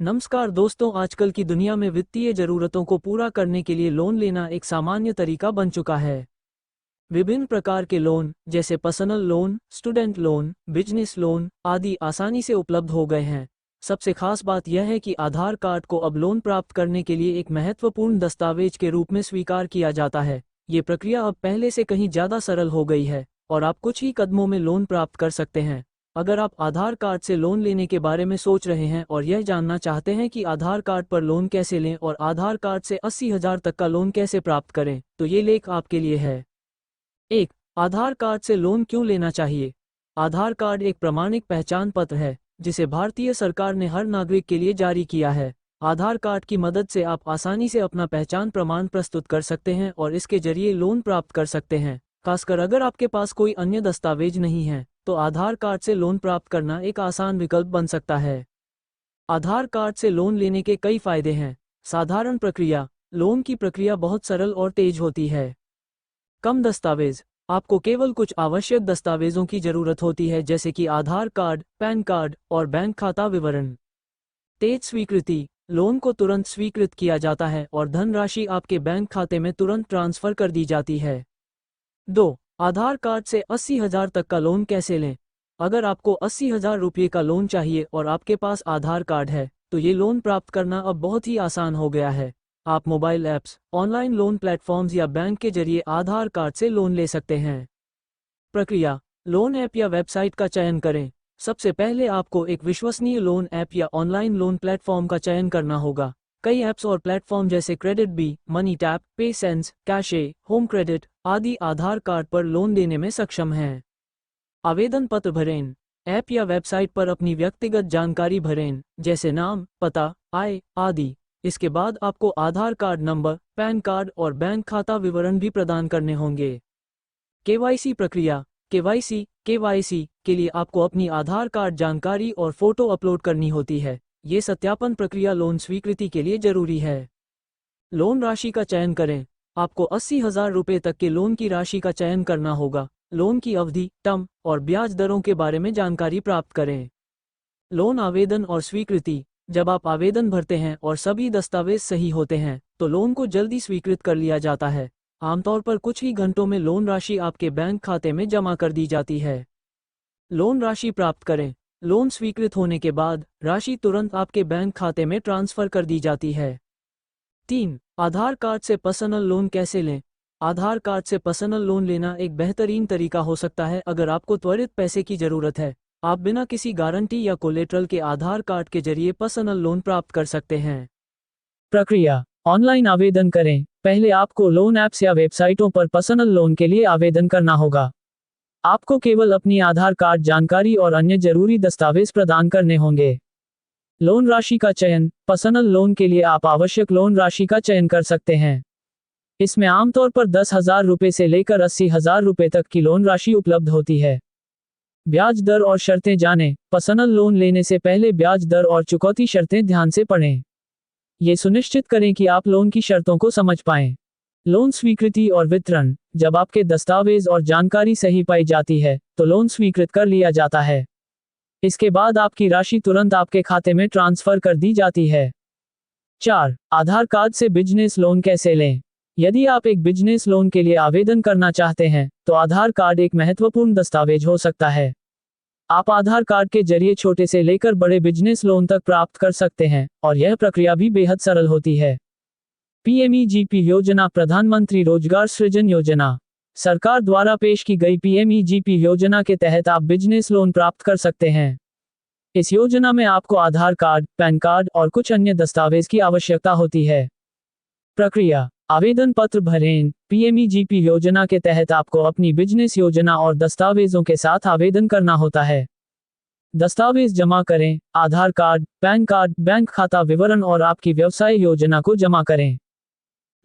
नमस्कार दोस्तों, आजकल की दुनिया में वित्तीय जरूरतों को पूरा करने के लिए लोन लेना एक सामान्य तरीका बन चुका है। विभिन्न प्रकार के लोन जैसे personal loan, student loan, business loan आदि आसानी से उपलब्ध हो गए हैं। सबसे खास बात यह है कि आधार कार्ड को अब लोन प्राप्त करने के लिए एक महत्वपूर्ण दस्तावेज के रूप में स्वीकार किया जाता है। ये प्रक्रिया अब पहले से कहीं ज़्यादा सरल हो गई है और आप कुछ ही कदमों में लोन प्राप्त कर सकते हैं। अगर आप आधार कार्ड से लोन लेने के बारे में सोच रहे हैं और यह जानना चाहते हैं कि आधार कार्ड पर लोन कैसे लें और आधार कार्ड से 80,000 तक का लोन कैसे प्राप्त करें, तो ये लेख आपके लिए है। 1. आधार कार्ड से लोन क्यों लेना चाहिए? आधार कार्ड एक प्रमाणिक पहचान पत्र है जिसे भारतीय सरकार ने हर नागरिक के लिए जारी किया है। आधार कार्ड की मदद से आप आसानी से अपना पहचान प्रमाण प्रस्तुत कर सकते हैं और इसके जरिए लोन प्राप्त कर सकते हैं। खासकर अगर आपके पास कोई अन्य दस्तावेज नहीं है, तो आधार कार्ड से लोन प्राप्त करना एक आसान विकल्प बन सकता है। आधार कार्ड से लोन लेने के कई फायदे हैं। साधारण प्रक्रिया: लोन की प्रक्रिया बहुत सरल और तेज होती है। कम दस्तावेज: आपको केवल कुछ आवश्यक दस्तावेजों की जरूरत होती है, जैसे कि आधार कार्ड, पैन कार्ड और बैंक खाता विवरण। तेज स्वीकृति: लोन को तुरंत स्वीकृत किया जाता है और धनराशि आपके बैंक खाते में तुरंत ट्रांसफर कर दी जाती है। 2. आधार कार्ड से 80,000 तक का लोन कैसे लें? अगर आपको 80,000 रुपये का लोन चाहिए और आपके पास आधार कार्ड है, तो ये लोन प्राप्त करना अब बहुत ही आसान हो गया है। आप mobile apps, online loan platforms या बैंक के जरिए आधार कार्ड से लोन ले सकते हैं। प्रक्रिया: लोन ऐप या वेबसाइट का चयन करें। सबसे पहले आपको एक विश्वसनीय लोन ऐप या ऑनलाइन लोन प्लेटफॉर्म का चयन करना होगा। कई ऐप्स और प्लेटफॉर्म जैसे CreditBee, MoneyTap, PaySense, CASHe, Home Credit आदि आधार कार्ड पर लोन देने में सक्षम हैं। आवेदन पत्र भरें। ऐप या वेबसाइट पर अपनी व्यक्तिगत जानकारी भरें, जैसे नाम, पता, आय आदि। इसके बाद आपको आधार कार्ड नंबर, पैन कार्ड और बैंक खाता विवरण भी प्रदान करने होंगे। केवाईसी प्रक्रिया: केवाईसी के लिए आपको अपनी आधार कार्ड जानकारी और फोटो अपलोड करनी होती है। ये सत्यापन प्रक्रिया लोन स्वीकृति के लिए जरूरी है। लोन राशि का चयन करें। आपको 80,000 रुपये तक के लोन की राशि का चयन करना होगा। लोन की अवधि, टर्म और ब्याज दरों के बारे में जानकारी प्राप्त करें। लोन आवेदन और स्वीकृति: जब आप आवेदन भरते हैं और सभी दस्तावेज सही होते हैं, तो लोन को जल्दी स्वीकृत कर लिया जाता है। आमतौर पर कुछ ही घंटों में लोन राशि आपके बैंक खाते में जमा कर दी जाती है। लोन राशि प्राप्त करें। लोन स्वीकृत होने के बाद राशि तुरंत आपके बैंक खाते में ट्रांसफर कर दी जाती है। 3. आधार कार्ड से पर्सनल लोन कैसे लें? आधार कार्ड से पर्सनल लोन लेना एक बेहतरीन तरीका हो सकता है अगर आपको त्वरित पैसे की जरूरत है। आप बिना किसी गारंटी या कोलेटरल के आधार कार्ड के जरिए पर्सनल लोन प्राप्त कर सकते हैं। प्रक्रिया: ऑनलाइन आवेदन करें। पहले आपको लोन ऐप्स या वेबसाइटों पर पर्सनल लोन के लिए आवेदन करना होगा। आपको केवल अपनी आधार कार्ड जानकारी और अन्य जरूरी दस्तावेज प्रदान करने होंगे। लोन राशि का चयन: पर्सनल लोन के लिए आप आवश्यक लोन राशि का चयन कर सकते हैं। इसमें आमतौर पर 10,000 रुपये से लेकर 80,000 रुपये तक की लोन राशि उपलब्ध होती है। ब्याज दर और शर्तें जानें। पर्सनल लोन लेने से पहले ब्याज दर और चुकौती शर्तें ध्यान से पढ़ें। ये सुनिश्चित करें कि आप लोन की शर्तों को समझ पाएं। लोन स्वीकृति और वितरण: जब आपके दस्तावेज और जानकारी सही पाई जाती है, तो लोन स्वीकृत कर लिया जाता है। इसके बाद आपकी राशि तुरंत आपके खाते में ट्रांसफर कर दी जाती है। 4. आधार कार्ड से बिजनेस लोन कैसे लें? यदि आप एक बिजनेस लोन के लिए आवेदन करना चाहते हैं, तो आधार कार्ड एक महत्वपूर्ण दस्तावेज हो सकता है। आप आधार कार्ड के जरिए छोटे से लेकर बड़े बिजनेस लोन तक प्राप्त कर सकते हैं और यह प्रक्रिया भी बेहद सरल होती है। पीएमईजीपी योजना: प्रधानमंत्री रोजगार सृजन योजना। सरकार द्वारा पेश की गई पीएमईजीपी योजना के तहत आप बिजनेस लोन प्राप्त कर सकते हैं। इस योजना में आपको आधार कार्ड, पैन कार्ड और कुछ अन्य दस्तावेज की आवश्यकता होती है। प्रक्रिया: आवेदन पत्र भरें। पीएमईजीपी योजना के तहत आपको अपनी बिजनेस योजना और दस्तावेजों के साथ आवेदन करना होता है। दस्तावेज जमा करें। आधार कार्ड, पैन कार्ड, बैंक खाता विवरण और आपकी व्यवसाय योजना को जमा करें।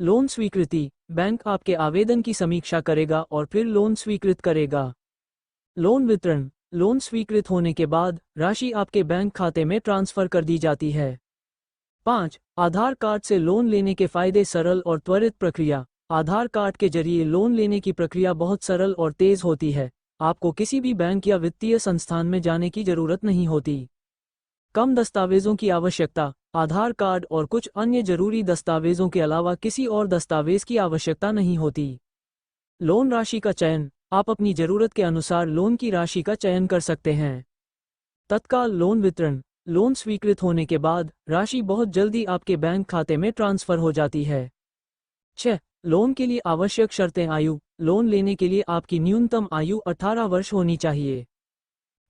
लोन स्वीकृति: बैंक आपके आवेदन की समीक्षा करेगा और फिर लोन स्वीकृत करेगा। लोन वितरण: लोन स्वीकृत होने के बाद राशि आपके बैंक खाते में ट्रांसफर कर दी जाती है। 5. आधार कार्ड से लोन लेने के फायदे: सरल और त्वरित प्रक्रिया। आधार कार्ड के जरिए लोन लेने की प्रक्रिया बहुत सरल और तेज होती है। आपको किसी भी बैंक या वित्तीय संस्थान में जाने की जरूरत नहीं होती। कम दस्तावेजों की आवश्यकता: आधार कार्ड और कुछ अन्य जरूरी दस्तावेजों के अलावा किसी और दस्तावेज की आवश्यकता नहीं होती। लोन राशि का चयन। आप अपनी जरूरत के अनुसार लोन की राशि का चयन कर सकते हैं। तत्काल लोन वितरण। लोन स्वीकृत होने के बाद राशि बहुत जल्दी आपके बैंक खाते में ट्रांसफर हो जाती है। 6. लोन के लिए आवश्यक शर्तें। आयु। लोन लेने के लिए आपकी न्यूनतम आयु 18 वर्ष होनी चाहिए।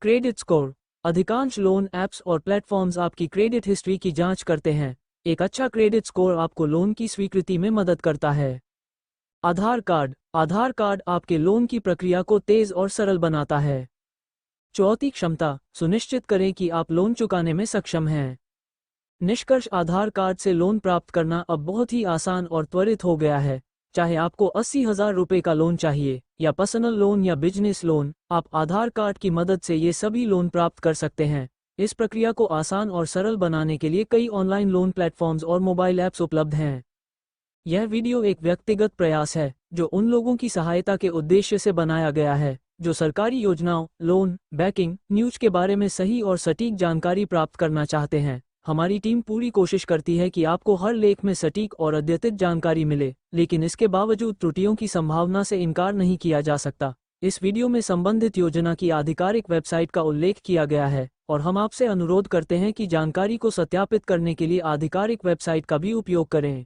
Credit score. अधिकांश लोन ऐप्स और प्लेटफॉर्म्स आपकी क्रेडिट हिस्ट्री की जांच करते हैं। एक अच्छा क्रेडिट स्कोर आपको लोन की स्वीकृति में मदद करता है। आधार कार्ड। आधार कार्ड आपके लोन की प्रक्रिया को तेज और सरल बनाता है। चुकौती क्षमता। सुनिश्चित करें कि आप लोन चुकाने में सक्षम हैं। निष्कर्ष। आधार कार्ड से लोन प्राप्त करना अब बहुत ही आसान और त्वरित हो गया है। चाहे आपको 80,000 रुपये का लोन चाहिए या पर्सनल लोन या बिजनेस लोन, आप आधार कार्ड की मदद से ये सभी लोन प्राप्त कर सकते हैं। इस प्रक्रिया को आसान और सरल बनाने के लिए कई ऑनलाइन लोन प्लेटफॉर्म्स और मोबाइल ऐप्स उपलब्ध हैं। यह वीडियो एक व्यक्तिगत प्रयास है जो उन लोगों की सहायता के उद्देश्य से बनाया गया है जो सरकारी योजनाओं, लोन, बैंकिंग, न्यूज के बारे में सही और सटीक जानकारी प्राप्त करना चाहते हैं। हमारी टीम पूरी कोशिश करती है कि आपको हर लेख में सटीक और अद्यतित जानकारी मिले, लेकिन इसके बावजूद त्रुटियों की संभावना से इनकार नहीं किया जा सकता। इस वीडियो में संबंधित योजना की आधिकारिक वेबसाइट का उल्लेख किया गया है और हम आपसे अनुरोध करते हैं कि जानकारी को सत्यापित करने के लिए आधिकारिक वेबसाइट का भी उपयोग करें।